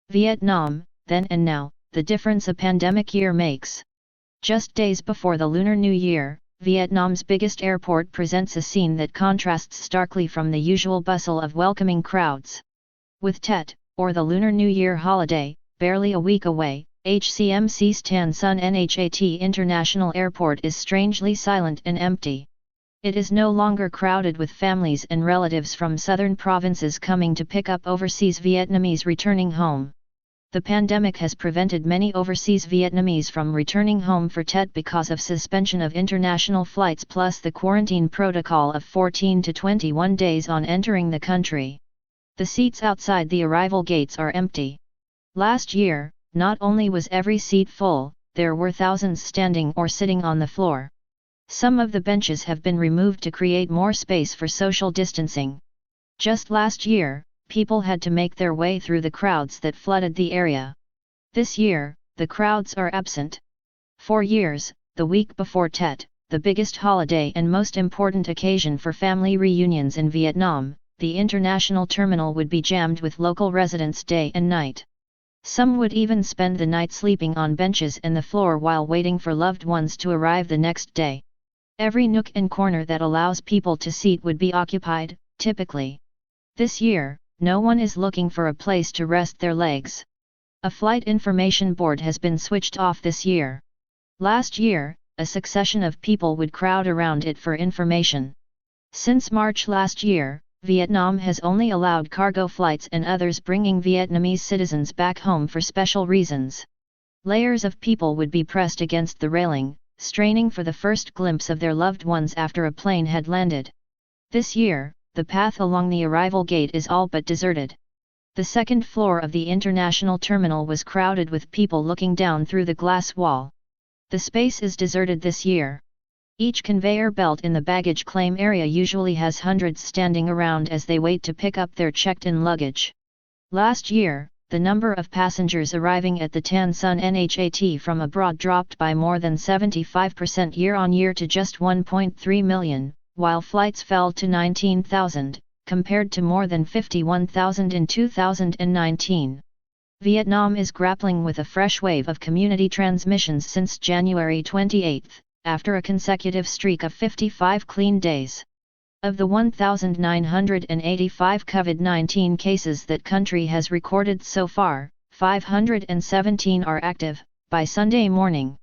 Vietnam, then and now, the difference a pandemic year makes. Just days before the Lunar New Year, Vietnam's biggest airport presents a scene that contrasts starkly from the usual bustle of welcoming crowds. With Tet, or the Lunar New Year holiday, barely a week away, HCMC's Tan Son Nhat International Airport is strangely silent and empty. It is no longer crowded with families and relatives from southern provinces coming to pick up overseas Vietnamese returning home. The pandemic has prevented many overseas Vietnamese from returning home for Tet because of suspension of international flights plus the quarantine protocol of 14 to 21 days on entering the country. The seats outside the arrival gates are empty. Last year, not only was every seat full, there were thousands standing or sitting on the floor. Some of the benches have been removed to create more space for social distancing. Just last year, people had to make their way through the crowds that flooded the area. This year, the crowds are absent. For years, the week before Tet, the biggest holiday and most important occasion for family reunions in Vietnam, the international terminal would be jammed with local residents day and night. Some would even spend the night sleeping on benches and the floor while waiting for loved ones to arrive the next day. Every nook and corner that allows people to seat would be occupied, typically. This year, no one is looking for a place to rest their legs. A flight information board has been switched off this year. Last year, a succession of people would crowd around it for information. Since March last year, Vietnam has only allowed cargo flights and others bringing Vietnamese citizens back home for special reasons. Layers of people would be pressed against the railing, straining for the first glimpse of their loved ones after a plane had landed. This year, the path along the arrival gate is all but deserted. The second floor of the international terminal was crowded with people looking down through the glass wall. The space is deserted this year. Each conveyor belt in the baggage claim area usually has hundreds standing around as they wait to pick up their checked-in luggage. Last year, the number of passengers arriving at the Tan Son Nhat from abroad dropped by more than 75% year-on-year to just 1.3 million, while flights fell to 19,000, compared to more than 51,000 in 2019. Vietnam is grappling with a fresh wave of community transmissions since January 28, after a consecutive streak of 55 clean days. Of the 1,985 COVID-19 cases that country has recorded so far, 517 are active. By Sunday morning,